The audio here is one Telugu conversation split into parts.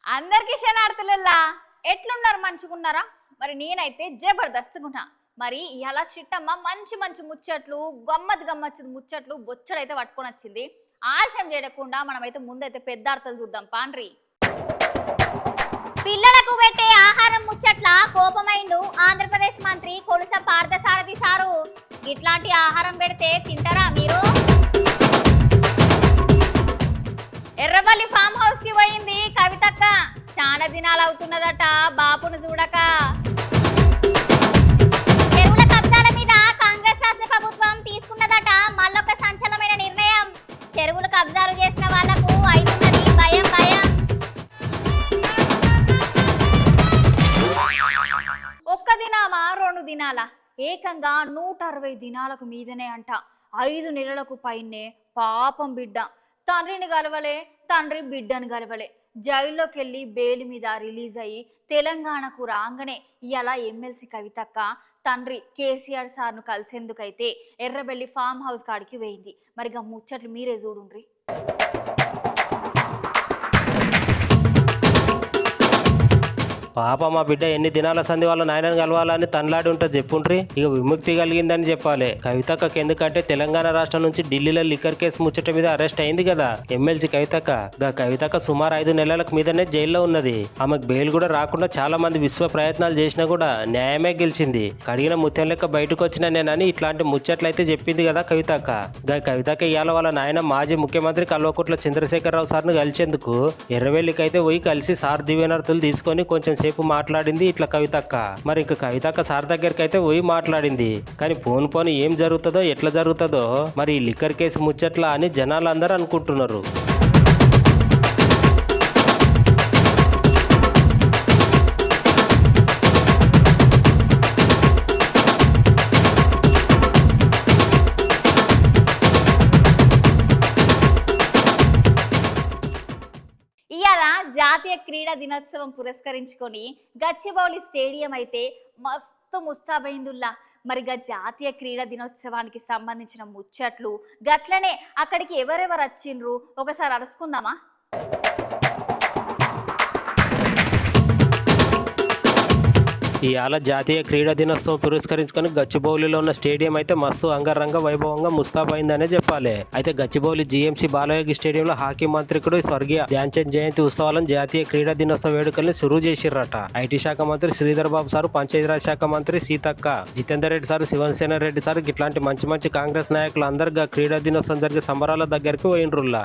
అందరికీ శనార్థులల్లా ఎట్లున్నారు మంచుకున్నారా? మరి నేనైతే జబర్దస్త్గున్నా. మరి ఇలా చిట్టమ్మ మంచి మంచి ముచ్చట్లు గమ్మత్తు ముచ్చట్లు బొచ్చడైతే పట్టుకొని వచ్చింది. ఆలస్యం చేయకుండా మనమైతే ముందైతే పెద్ద అర్థాలు చూద్దాం పాండ్రి. పిల్లలకు పెట్టే ఆహారం ముచ్చట్ల కోపమైండు ఆంధ్రప్రదేశ్ మంత్రి కొలుస పార్థసారథి సారు. ఇట్లాంటి ఆహారం పెడితే తింటారా మీరు? ఎర్రబల్లి ఫామ్ హౌస్ కి పోయింది కవితక్క. చాలా దినాలు అవుతున్నదట బాపును చూడక. చెరువుల కబ్జాల మీద కాంగ్రెస్ రాష్ట్ర ప్రభుత్వం తీసుకున్నదట మళ్ళొక సంచలనమైన నిర్ణయం. చెరువులు కబ్జాలు చేసిన వాళ్లకు అయితున్నది భయం భయం. ఒక్క దినామా 2 దినాల ఏకంగా 160 దినాలకు మీదనే అంట. 5 నెలలకు పైనే పాపం బిడ్డ తండ్రిని గలవలే, తండ్రి బిడ్డను గలవలే. జైల్లోకి వెళ్ళి బెయిల్ మీద రిలీజ్ అయ్యి తెలంగాణకు రాగానే ఇలా ఎమ్మెల్సీ కవితక్క తండ్రి కేసీఆర్ సార్ను కలిసేందుకైతే ఎర్రబెల్లి ఫామ్ హౌస్ కాడికి వేయింది. మరిగా ముచ్చట్లు మీరే చూడుండ్రి. పాప మా బిడ్డ ఎన్ని దినాల సంధి వాళ్ళ నాయనని కలవాలని తనలాడి ఉంటుంది చెప్పుండ్రి. ఇక విముక్తి కలిగిందని చెప్పాలి కవితక్కకి. ఎందుకంటే తెలంగాణ రాష్ట్రం నుంచి ఢిల్లీలో లిక్కర్ కేసు ముచ్చట మీద అరెస్ట్ అయింది కదా ఎమ్మెల్సీ కవితక్క. కవితక్క సుమారు 5 నెలలకు మీదనే జైల్లో ఉన్నది. ఆమెకు బెయిల్ కూడా రాకుండా చాలా మంది విశ్వ ప్రయత్నాలు చేసినా కూడా న్యాయమే గెలిచింది. కడిగిన ముత్యం లెక్క బయటకు వచ్చిన నేనని ఇట్లాంటి ముచ్చట్లయితే చెప్పింది కదా కవితక్క. కవితక్క ఇవాళ వాళ్ళ నాయన మాజీ ముఖ్యమంత్రి కల్వకుట్ల చంద్రశేఖరరావు సార్ను కలిసేందుకు ఎర్రవెల్లికైతే పోయి కలిసి సార్ దివ్యనర్థులు తీసుకొని కొంచెం సేపు మాట్లాడింది ఇట్లా కవితక్క. మరి ఇంక కవితక్క సార్ దగ్గరికి అయితే పోయి మాట్లాడింది. కానీ పోను ఏం జరుగుతుందో ఎట్లా జరుగుతుందో మరి ఈ లిక్కర్ కేసు ముచ్చట్లా అని జనాలు అందరూ అనుకుంటున్నారు. జాతీయ క్రీడా దినోత్సవం పురస్కరించుకొని గచ్చిబౌలి స్టేడియం అయితే మస్తు ముస్తాబైందుల్లా. మరిగా జాతీయ క్రీడా దినోత్సవానికి సంబంధించిన ముచ్చట్లు గట్లనే అక్కడికి ఎవరెవరు వచ్చిండ్రు ఒకసారి అరుసుకుందామా. ఇవాళ జాతీయ క్రీడా దినోత్సవం పురస్కరించుకొని గచ్చిబౌలిలో ఉన్న స్టేడియం అయితే మస్తు అంగరంగ వైభవంగా ముస్తాబైందనే చెప్పాలి. అయితే గచ్చిబౌలి జీఎంసీ బాలయోగి స్టేడియంలో హాకీ మంత్రికుడు స్వర్గీయ ధ్యాన్ చంద్ జయంతి ఉత్సవాలను జాతీయ క్రీడా దినోత్సవ వేడుకల్ని సురువు చేసిర్రట. ఐటీ శాఖ మంత్రి శ్రీధర్ బాబు సారు, పంచాయతీరాజ్ శాఖ మంత్రి సీతక్క, జితేందర్ రెడ్డి సారు, శివసేన రెడ్డి సారు ఇట్లాంటి మంచి మంచి కాంగ్రెస్ నాయకులు అందరు క్రీడా దినోత్సవం జరిగే సంబరాల దగ్గరికి పోయినరుల్లా.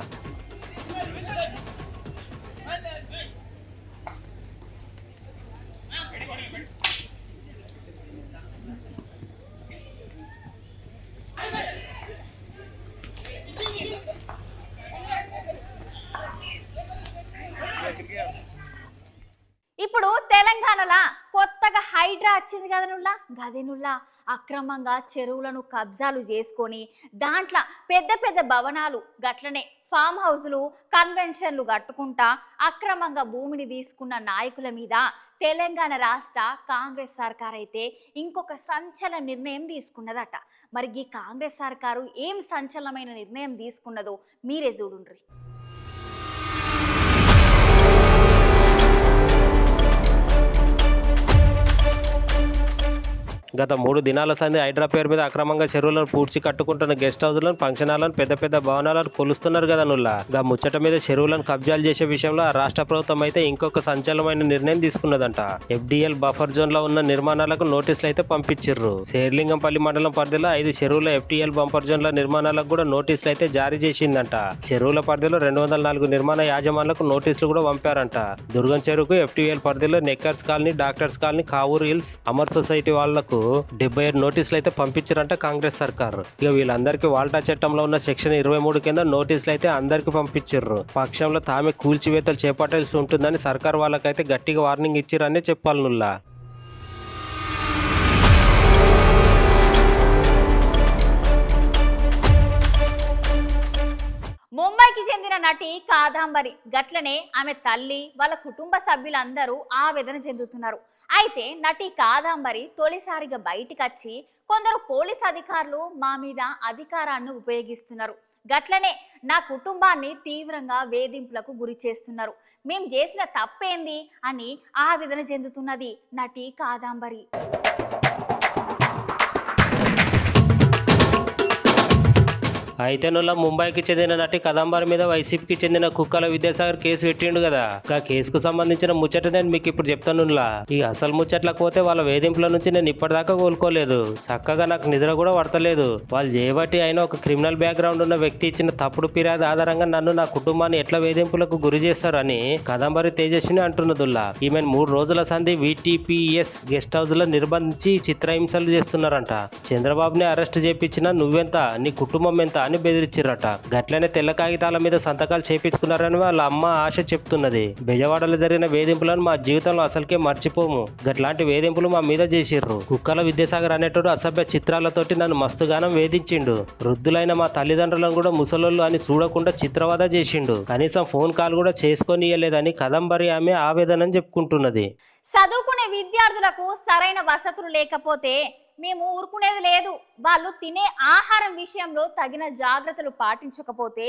ఇప్పుడు తెలంగాణలో కొత్తగా హైడ్రా వచ్చింది కదనుల్లా. గదెనుల్లా అక్రమంగా చెరువులను కబ్జాలు చేసుకొని దాంట్లో పెద్ద పెద్ద భవనాలు గట్లనే ఫామ్ హౌజులు కన్వెన్షన్లు కట్టుకుంటా అక్రమంగా భూమిని తీసుకున్న నాయకుల మీద తెలంగాణ రాష్ట్ర కాంగ్రెస్ సర్కార్ అయితే ఇంకొక సంచలన నిర్ణయం తీసుకున్నదట. మరి ఈ కాంగ్రెస్ సర్కారు ఏం సంచలనమైన నిర్ణయం తీసుకున్నదో మీరే చూడుండ్రి. గత 3 దినాల సంది హైడ్రా పేరు మీద అక్రమంగా చెరువులను పూడ్చి కట్టుకుంటున్న గెస్ట్ హౌస్లను, ఫంక్షన్ హాలను, పెద్ద పెద్ద భవనాలను కొలుస్తున్నారు కదా నుల్లా. ముచ్చట మీద చెరువులను కబ్జాలు చేసే విషయంలో రాష్ట్ర ప్రభుత్వం అయితే ఇంకొక సంచలనమైన నిర్ణయం తీసుకున్నదంట. FDL బఫర్ జోన్ లో ఉన్న నిర్మాణాలకు నోటీసులు అయితే పంపించిర్రు. శేర్లింగంపల్లి మండలం పరిధిలో 5 చెరువుల FDL బఫర్ జోన్ల నిర్మాణాలకు కూడా నోటీసులు అయితే జారీ చేసిందంట. చెరువుల పరిధిలో 204 నిర్మాణ యాజమాన్లకు నోటీసులు కూడా పంపారంట. దుర్గం చెరువుకు FDL పరిధిలో నెక్కర్స్ colony, doctors colony, Kavuri hills, Amar society వాళ్లకు 77 నోటీసులు అయితే పంపించారంట కాంగ్రెస్ సర్కార్. ఇక వీళ్ళందరికీ వాల్టా చట్టంలో ఉన్న సెక్షన్ 23 కింద నోటీసులు అయితే అందరికి పంపించారు. పక్షంలో తామే కూల్చివేతలు చేపట్టాల్సి ఉంటుందని సర్కార్ వాళ్ళకైతే గట్టిగా వార్నింగ్ ఇచ్చిరనే చెప్పాలి నుల్లా. ముంబైకి చెందిన నటి కాదంబరి గట్లనే ఆమె తల్లి వాళ్ళ కుటుంబ సభ్యులందరూ ఆవేదన చెందుతున్నారు. అయితే నటి కాదంబరి తొలిసారిగా బయటికి వచ్చి కొందరు పోలీస్ అధికారులు మా మీద అధికారాన్ని ఉపయోగిస్తున్నారు, గట్లనే నా కుటుంబాన్ని తీవ్రంగా వేధింపులకు గురి చేస్తున్నారు, మేం చేసిన తప్పేంది అని ఆవేదన చెందుతున్నది నటి కాదంబరి. అయితే నువ్వు ముంబైకి చెందిన నటి కదంబరి మీద వైసీపీకి చెందిన కుక్కల విద్యాసాగర్ కేసు పెట్టిండు కదా. ఆ కేసుకు సంబంధించిన ముచ్చట నేను మీకు ఇప్పుడు చెప్తానులా. ఈ అసలు ముచ్చట్లకు పోతే వాళ్ళ వేధింపుల నుంచి నేను ఇప్పటిదాకా కోలుకోలేదు. చక్కగా నాకు నిద్ర కూడా పడతలేదు. వాళ్ళు చేయబట్టి అయినా ఒక క్రిమినల్ బ్యాక్గ్రౌండ్ ఉన్న వ్యక్తి ఇచ్చిన తప్పుడు ఫిర్యాదు ఆధారంగా నన్ను నా కుటుంబాన్ని ఎట్లా వేధింపులకు గురి చేస్తారని కదంబరి తేజస్విని అంటున్నదుల్లా. ఈమెను 3 రోజుల సంధి VTPS గెస్ట్ హౌస్ లో నిర్బంధించి చిత్రహింసలు చేస్తున్నారంట. చంద్రబాబుని అరెస్ట్ చేపించినా నువ్వెంత, నీ కుటుంబం ఎంత అని బెదిరించిరట. గట్లనే తెల్ల కాగితాల మీద సంతకాలు చేపించుకున్నారని వాళ్ళ అమ్మ ఆశ చెప్తున్నది. బెజవాడలో జరిగిన వేధింపులను మా జీవితంలో అసలుకే మర్చిపోము. గట్లాంటి వేధింపులు మా మీద చేసిర్రు. కుక్కల విద్యాసాగర్ అనేటోడు అసభ్య చిత్రాలతోటి నన్ను మస్తుగానం వేధించిండు. వృద్ధులైన మా తల్లిదండ్రులను కూడా ముసలోళ్ళు అని చూడకుండా చిత్రవద చేసిండు. కనీసం ఫోన్ కాల్ కూడా చేసుకొనియలేదని కదంబరి ఆమె ఆవేదనని చెప్పుకుంటున్నది. చదువుకునే విద్యార్థులకు సరైన వసతులు లేకపోతే మేము ఊరుకునేది లేదు. వాళ్ళు తినే ఆహారం విషయంలో తగిన జాగ్రత్తలు పాటించకపోతే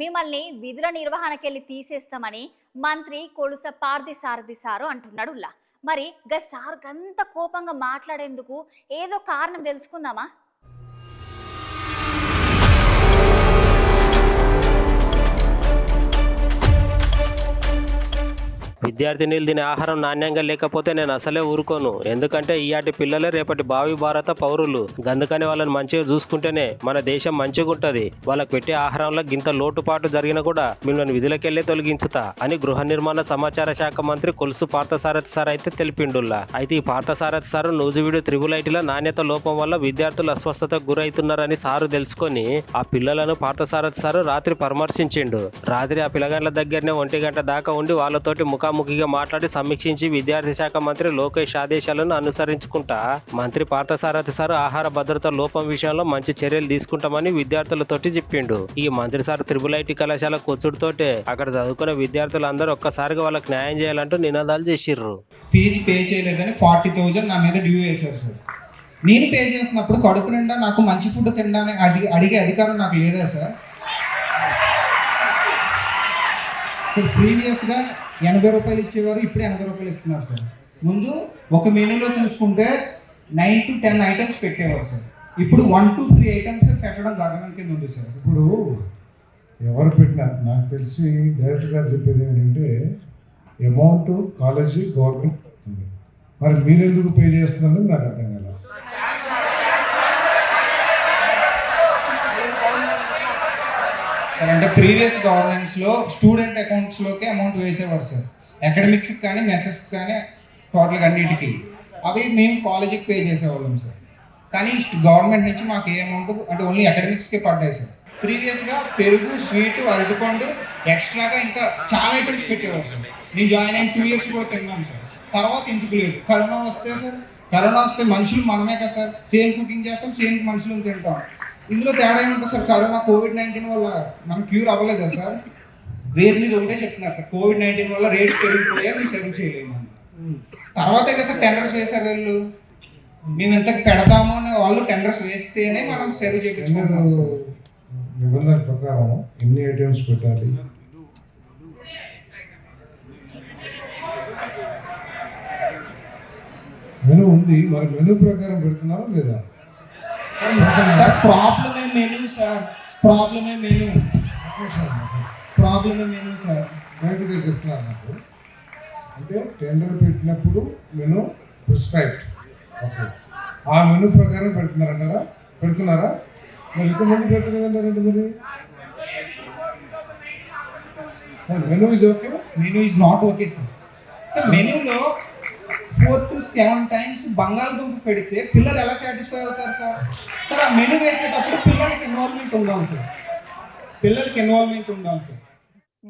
మిమ్మల్ని విధుల నిర్వహణకెళ్ళి తీసేస్తామని మంత్రి కొలుస పార్థసారథి సారు అంటున్నాడు. మరి గా సార్ గంత కోపంగా మాట్లాడేందుకు ఏదో కారణం తెలుసుకుందామా? విద్యార్థినీలు తినే ఆహారం నాణ్యంగా లేకపోతే నేను అసలే ఊరుకోను. ఎందుకంటే ఈయాటి పిల్లలే రేపటి భావి భారత పౌరులు. అందుకని వాళ్ళని మంచిగా చూసుకుంటేనే మన దేశం మంచిగా ఉంటుంది. వాళ్ళకి పెట్టే ఆహారంలో గింత లోటుపాటు జరిగినా కూడా మిమ్మల్ని విధులకెళ్లే తొలగించుతా అని గృహ నిర్మాణ సమాచార శాఖ మంత్రి కొలుసు పార్థసారథి సార్ అయితే తెలిపిండుల్లా. అయితే ఈ పార్థసారథి సారు నూజివీడు త్రిబులైటీల నాణ్యత లోపం వల్ల విద్యార్థులు అస్వస్థతకు గురవుతున్నారని సారు తెలుసుకొని ఆ పిల్లలను పార్థసారథి సారు రాత్రి పరామర్శించిండు. రాత్రి ఆ పిల్లగాండ్ల దగ్గరనే 1 గంట దాకా ఉండి వాళ్ళతోటి ముఖాముఖిగా మాట్లాడి సమీక్షించి విద్యార్థి శాఖ మంత్రి లోకేష్ ఆదేశాలను అనుసరించుకుంటా మంత్రి పార్థసారథి సార్ ఆహార భద్రత లోపం విషయంలో మంచి చర్యలు తీసుకుంటామని విద్యార్థులతోటి చెప్పిండు. ఈ మంత్రి సార్ త్రిబులైటీ కళాశాల కొచ్చుడుతోటే అక్కడ చదువుకున్న విద్యార్థులందరూ ఒక్కసారిగా వాళ్ళకి న్యాయం చేయాలంటూ నినాదాలు చేసిర్రు. ఫీజు పే చేయలేదని 40,000 నా మీద డ్యూ వేశారు సార్. నేను పే చేసినప్పుడు కడుపు నిండా నాకు మంచి ఫుడ్ తినడానికి అడిగే అధికారం నాకు లేదా సార్? ప్రీవియస్గా 80 రూపాయలు ఇచ్చేవారు, ఇప్పుడు 80 రూపాయలు ఇస్తున్నారు సార్. ముందు ఒక మెనూలో చూసుకుంటే 9 to 10 ఐటమ్స్ పెట్టేవారు సార్. ఇప్పుడు 1 to 3 ఐటమ్స్ పెట్టడం గగనం కింద ఉంది సార్. ఇప్పుడు ఎవరు పెట్టినా నాకు తెలిసి డైరెక్టర్ గారు చెప్పేది ఏంటంటే అమౌంట్ కాలేజీ గవర్నమెంట్ ఉంది, మరి మీరు ఎందుకు పే చేస్తున్నారని నాకు అర్థం కాదు. సార్ అంటే ప్రీవియస్ గవర్నెన్స్లో స్టూడెంట్ అకౌంట్స్లోకి అమౌంట్ వేసేవారు సార్. అకాడమిక్స్కి కానీ మెసెస్కి కానీ టోటల్గా అన్నిటికీ అవి మేము కాలేజీకి పే చేసేవాళ్ళం సార్. కానీ గవర్నమెంట్ నుంచి మాకు ఏ అమౌంట్ అంటే ఓన్లీ అకాడమిక్స్కే పడ్డాయి సార్. ప్రీవియస్గా పెరుగు, స్వీటు, అరటిపండు ఎక్స్ట్రాగా ఇంకా చాలా ఐటమ్స్ పెట్టేవారు సార్. నేను జాయిన్ అయిన 2 years కూడా తిన్నాను సార్. తర్వాత ఇంటికి లేదు. కరోనా వస్తే సార్, కరోనా వస్తే మనుషులు మనమే కదా సార్, సేమ్ కుకింగ్ చేస్తాం, సేమ్ మనుషులు తింటాం. ఇందులో తేడా ఏముంటుంది సార్? కరోనా COVID-19 వల్ల మనం క్యూర్ అవ్వలేదా సార్? రేట్లు ఇది ఒకటే చెప్తున్నారు సార్, COVID-19 వల్ల రేట్స్ పెరిగిపోయా మేము సర్వ్ చేయలేము. తర్వాతే కదా సార్ టెండర్స్ వేశారు వీళ్ళు. మేము ఎంత పెడతాము అని వాళ్ళు టెండర్స్ వేస్తేనే మనం సర్వ్ చేయించుకుంటాం. నిబంధన ప్రకారం ఎన్ని ఐటమ్స్ పెట్టాలి, మెనూ ఉంది, మరి మెనూ ప్రకారం పెడుతున్నారా లేదా? సార్ ప్రాబ్లమే మెనూ సార్, ప్రాబ్లమే మెనూ, ప్రాబ్లమే మెనూ సార్. బయటగా చెప్తున్నారు నాకు. అంటే టెండర్ పెట్టినప్పుడు మెనూ ప్రిస్క్రైబ్డ్, ఓకే, ఆ మెనూ ప్రకారం పెడుతున్నారా? మరి ఇంతమంది పెట్టలేదంటారండి. మరి menu is okay, menu is not okay sir. Sir మెనూలో 4 to 7 times బంగాళదుంప పెడితే పిల్లలు ఎలా సాటిస్ఫై అవుతారు సార్? సార్ ఆ మెనూ వేసేటప్పుడు పిల్లలకి ఇన్వాల్వ్మెంట్ ఉండాలి సార్, పిల్లలకి ఇన్వాల్వ్మెంట్ ఉండాలి సార్.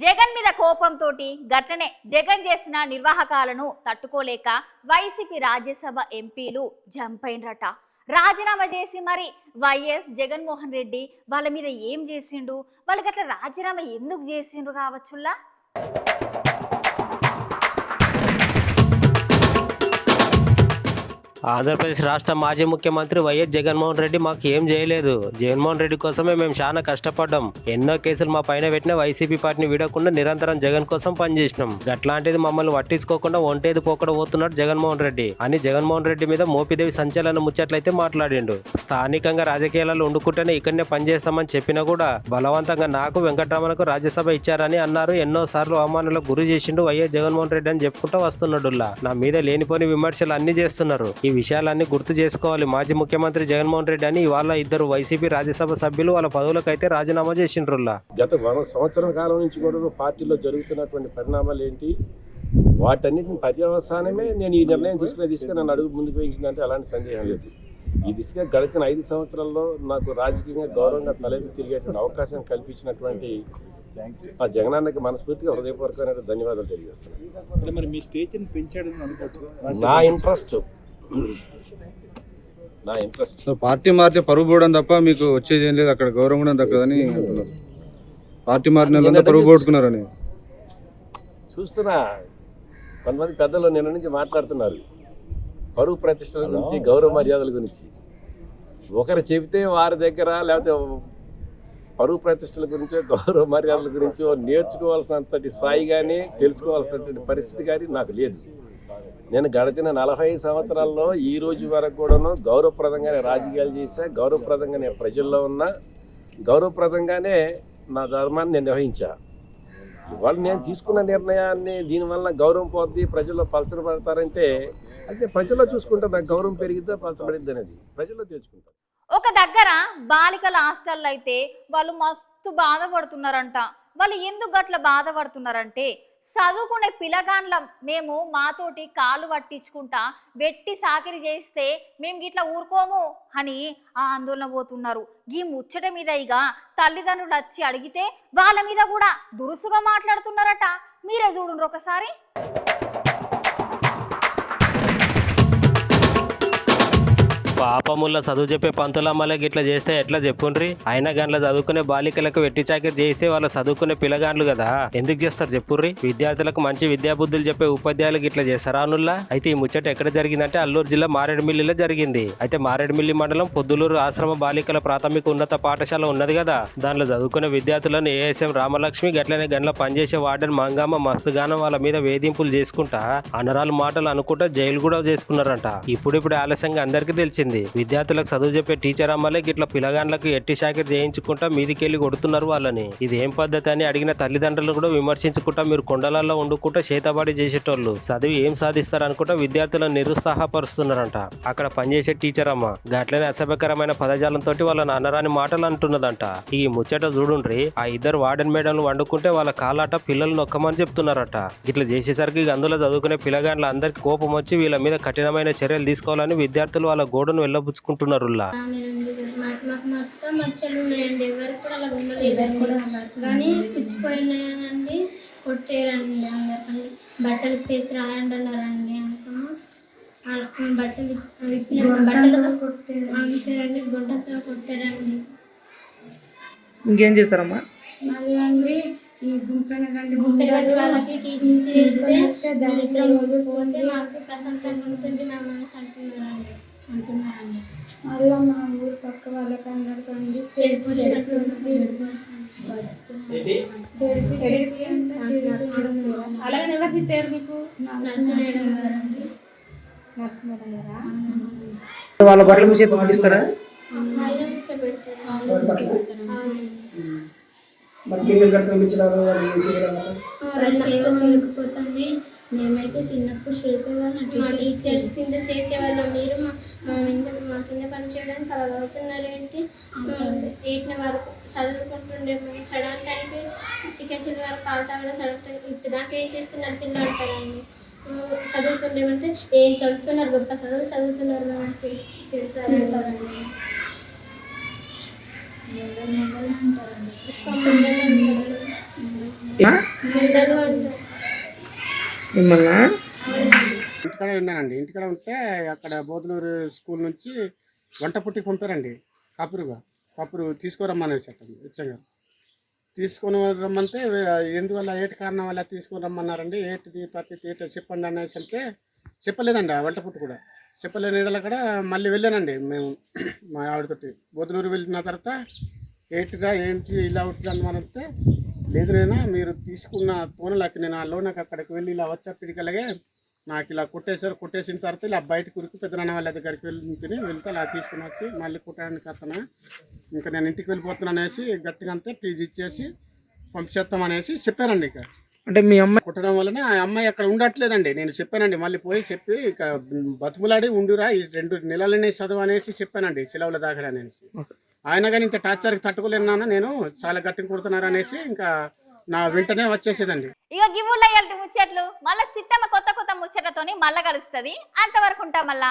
జగన్ మీద కోపంతో గట్లనే జగన్ చేసిన నిర్వాహకాలను తట్టుకోలేక వైసీపీ రాజ్యసభ ఎంపీలు జంప్ అయినరట. రాజీనామా చేసి మరి వైఎస్ జగన్మోహన్ రెడ్డి వాళ్ళ మీద ఏం చేసిండు, వాళ్ళకి అట్లా రాజీనామా ఎందుకు చేసిండ్రు కావచ్చులా? ఆంధ్రప్రదేశ్ రాష్ట్ర మాజీ ముఖ్యమంత్రి వైఎస్ జగన్మోహన్ రెడ్డి మాకు ఏం చేయలేదు. జగన్మోహన్ రెడ్డి కోసమే మేము చాలా కష్టపడ్డాం. ఎన్నో కేసులు మా పైన పెట్టిన వైసీపీ పార్టీని వీడకుండా నిరంతరం జగన్ కోసం పనిచేసినాం. గట్లాంటిది మమ్మల్ని పట్టించుకోకుండా ఒంటేది పోకుండా పోతున్నాడు జగన్మోహన్ రెడ్డి అని జగన్మోహన్ రెడ్డి మీద మోపిదేవి సంచలన ముచ్చట్లయితే మాట్లాడిండు. స్థానికంగా రాజకీయాలలో ఉండుకుంటేనే ఇక్కడనే పనిచేస్తామని చెప్పినా కూడా బలవంతంగా నాకు వెంకటరామన్కు రాజ్యసభ ఇచ్చారని అన్నారు. ఎన్నోసార్లు అవమానాలకు గురి చేసిండు వైఎస్ జగన్మోహన్ రెడ్డి అని చెప్పుకుంటూ వస్తున్నాడుల్లా. నా మీద లేనిపోని విమర్శలు అన్ని చేస్తున్నారు. ఈ విషయాలన్నీ గుర్తు చేసుకోవాలి. మాజీ ముఖ్యమంత్రి జగన్మోహన్ రెడ్డి అని ఇవాళ 2 వైసీపీ రాజ్యసభ సభ్యులు వాళ్ళ పదవులకైతే రాజీనామా చేసిండ్రుల్లా. గత సంవత్సరం కాలం నుంచి కూడా పార్టీలో జరుగుతున్నటువంటి పరిణామాలు ఏంటి, వాటన్నిటిని పర్యవసానమే నేను ఈ నిర్ణయం తీసుకునే దిశగా నన్ను అడుగు ముందుకు వేయించిందంటే అలాంటి సందేహం లేదు. ఈ దిశగా గడిచిన 5 సంవత్సరాల్లో నాకు రాజకీయంగా గౌరవంగా తలెత్తి తిరిగేటువంటి అవకాశం కల్పించినటువంటి ఆ జగనన్నకి మనస్ఫూర్తిగా హృదయపూర్వకమైన ధన్యవాదాలు తెలియజేస్తున్నాను. మరి మీ స్టేజ్ని పెంచాడని అనుకోవచ్చు. నా ఇంట్రెస్ట్ సో పార్టీ మారితే పరుగు పోవడం తప్ప మీకు వచ్చేది ఏం లేదు, అక్కడ గౌరవం కూడా దక్కదని అంటున్నారు. పార్టీ మారిన వాళ్ళంతా పరుగు పోగొట్టుకున్నారని చూస్తున్నా. కొంతమంది పెద్దలు నిన్న నుంచి మాట్లాడుతున్నారు పరువు ప్రతిష్టల గురించి, గౌరవ మర్యాదల గురించి. ఒకరు చెబితే వారి దగ్గర లేకపోతే పరువు ప్రతిష్టల గురించో గౌరవ మర్యాదల గురించో నేర్చుకోవాల్సినంతటి స్థాయి కానీ తెలుసుకోవాల్సినటువంటి పరిస్థితి కానీ నాకు లేదు. నేను గడిచిన 40 సంవత్సరాల్లో ఈ రోజు వరకు కూడాను గౌరవప్రదంగానే రాజకీయాలు చేశా, గౌరవప్రదంగానే ప్రజల్లో ఉన్నా, గౌరవప్రదంగానే నా ధర్మాన్ని నేను నిర్వహించా. ఇవాళ నేను తీసుకున్న నిర్ణయాన్ని దీనివల్ల గౌరవం పోద్ది, ప్రజల్లో పలచబడతారంటే అయితే ప్రజల్లో చూసుకుంటే నాకు గౌరవం పెరిగిద్దా పలచబడిద్ది అనేది ప్రజల్లో తెలుసుకుంటారు. ఒక దగ్గర బాలికల హాస్టల్లో అయితే వాళ్ళు మస్తు బాధపడుతున్నారంట. వాళ్ళు ఎందుకు అట్లా బాధపడుతున్నారంటే చదువుకునే పిల్లగాండ్ల మేము మాతోటి కాలు పట్టించుకుంటా వెట్టి సాకిరి చేస్తే మేము గిట్లా ఊరుకోము అని ఆ ఆందోళన పోతున్నారు. ఈ ముచ్చట మీద ఇక తల్లిదండ్రులు వచ్చి అడిగితే వాళ్ళ మీద కూడా దురుసుగా మాట్లాడుతున్నారట. మీరే చూడండి ఒకసారి. పాపముల్ల చదువు చెప్పే పంతులమ్మలే గిట్లా చేస్తే ఎట్లా చెప్పుండ్రి. అయినా గంటల చదువుకునే బాలికలకు వెట్టి చాకరి చేస్తే వాళ్ళు చదువుకునే పిల్లగాండ్లు కదా, ఎందుకు చేస్తారు చెప్పుర్రి. విద్యార్థులకు మంచి విద్యాబుద్ధులు చెప్పే ఉపాధ్యాయులు గిట్లా చేస్తారా అనుల్లా. అయితే ఈ ముచ్చట ఎక్కడ జరిగిందంటే అల్లూరు జిల్లా మారేడుమిల్లిలో జరిగింది. అయితే మారేడుమిల్లి మండలం పొద్దులూరు ఆశ్రమ బాలికల ప్రాథమిక ఉన్నత పాఠశాల ఉన్నది కదా, దాంట్లో చదువుకునే విద్యార్థులను ఏఎస్ఎం రామలక్ష్మి గట్లనే గంటల పనిచేసే వార్డెన్ మంగమ్మ మస్తుగానం వాళ్ళ మీద వేధింపులు చేసుకుంటా అనరాలు మాటలు అనుకుంటా జైలు కూడా చేసుకున్నారంట. ఇప్పుడు ఆలస్యంగా అందరికీ తెలిసింది. విద్యార్థులకు చదువు చెప్పే టీచర్ అమ్మలే గిట్లా పిల్లగాండ్లకు ఎట్టి షాకిరి చేయించుకుంటా మీదికెళ్ళి కొడుతున్నారు వాళ్ళని. ఇది ఏం పద్ధతి అని అడిగిన తల్లిదండ్రులు కూడా విమర్శించుకుంటా మీరు కొండలలో వండుకుంటా చేతబడి చేసేటోళ్ళు చదివి ఏం సాధిస్తారు అనుకుంటా విద్యార్థులను నిరుత్సాహపరుస్తున్నారంట. అక్కడ పనిచేసే టీచర్ అమ్మ గట్లనే అసభ్యకరమైన పదజాలంతో వాళ్ళని అనరాని మాటలు అంటున్నదంట. ఈ ముచ్చట చూడుండ్రి. ఆ 2 వార్డెన్ మేడంలు వండుకుంటే వాళ్ళ కాలాట పిల్లలు నొక్కమని చెప్తున్నారట. ఇట్లా చేసేసరికి అందులో చదువుకునే పిల్లగాండ్ల అందరికి కోపం వచ్చి వీళ్ళ మీద కఠినమైన చర్యలు తీసుకోవాలని విద్యార్థులు వాళ్ళ గోడను వెళ్ళబుచ్చుకుంటున్నారు. మాకు మొత్తం మచ్చలు ఉన్నాయండి, ఎవరికి కూడా అలా ఉండలేదు కానీ పుచ్చిపోయినాయనండి, కొట్టేరండి అందరికండి. బట్టలు ఇప్పేసి రాయండి అన్నారండి. బట్టలు బట్టలతో కొట్టారు అంతేనండి, గుంటతో కొట్టారండి. ఇంకేం చేస్తారమ్మా? మళ్ళీ అండి ఈ గుంపెనగండి వాళ్ళకి టీచింగ్ చేస్తే రోజు పోతే మాకు ప్రశాంతంగా ఉంటుంది మా మనసు అంటున్నారండి. మళ్ళీ మా ఊరు పక్క వాళ్ళకి అందరికండి అలాగే ఎవరు తిట్టారు మీకు? నర్సింగ్ గారండి. వాళ్ళ బట్టలు మీ చేతి ఇస్తారా? మళ్ళీ పెడతారు. చేయకపోతుంది. మేమైతే చిన్నప్పుడు చేసేవాళ్ళం, మా టీచర్స్ కింద చేసేవాళ్ళం. మీరు మా కింద పని చేయడానికి అలా అవుతున్నారు ఏంటి? 8 వరకు చదువుకుంటుండే సడన్ టైంకి చికెన్ చిన్న వరకు పాలు తాగడం సడన్ టైం ఇప్పుడు దాకా ఏం చేస్తున్నారు పిల్లలు అంటారండి. చదువుతుండేమంటే ఏం చదువుతున్నారు, గొప్ప చదువులు చదువుతున్నారు మనం తిడతారండి. ఇంటికాడే ఉన్నానండి. ఇంటికాడ ఉంటే అక్కడ బోధనూరు స్కూల్ నుంచి వంట పుట్టికి పంపారండి. కాపురు తీసుకురమ్మనేసి ఇచ్చంగా తీసుకొని రమ్మంటే ఎందువల్ల ఏటి కారణం వల్ల తీసుకొని రమ్మన్నారండి. ఏటిది పద్ధతి ఏటో చెప్పండి అనేసి అంటే చెప్పలేదండి. ఆ వంట పుట్టు కూడా చెప్పలేని నీడలు అక్కడ మళ్ళీ వెళ్ళానండి మేము మా ఆవిడతోటి బోధలూరు వెళ్ళిన తర్వాత ఏంటిరా ఏంటి ఇలా అవుతుంది అనమానంటే లేదు నైనా మీరు తీసుకున్న ఫోన్లకి నేను ఆ లోనకి అక్కడికి వెళ్ళి ఇలా వచ్చేప్పటికలాగే నాకు ఇలా కొట్టేసిన తర్వాత ఇలా బయటకు ఉరికి పెద్దనాన్న వాళ్ళ దగ్గరికి వెళ్తే అలా తీసుకుని వచ్చి మళ్ళీ కుట్టడానికి అతను ఇంకా నేను ఇంటికి వెళ్ళిపోతున్నాను అనేసి గట్టిగా అంతా టీజీ ఇచ్చేసి పంపించేస్తామనేసి చెప్పానండి. ఇక అంటే మీ అమ్మాయి కుట్టడం వలన ఆ అమ్మాయి అక్కడ ఉండట్లేదండి. నేను చెప్పానండి, మళ్ళీ పోయి చెప్పి ఇక బతుములాడి ఉండురా ఈ 2 నెలలనే చదువు అనేసి చెప్పానండి, సెలవుల దాకా అనేసి. ఆయన కానీ ఇంత టార్చర్కి తట్టుకోలేనా, నేను చాలా గట్టిగా కుడుతున్నారు అనేసి ఇంకా నా వెంటనే వచ్చేసేదండి. ఇక గివ్వుల ముచ్చట్లు మళ్ళీ సిట్టమ్మ కొత్త ముచ్చట్లతోని మళ్ళా కలుస్తుంది. అంతవరకు ఉంటాం మళ్ళా.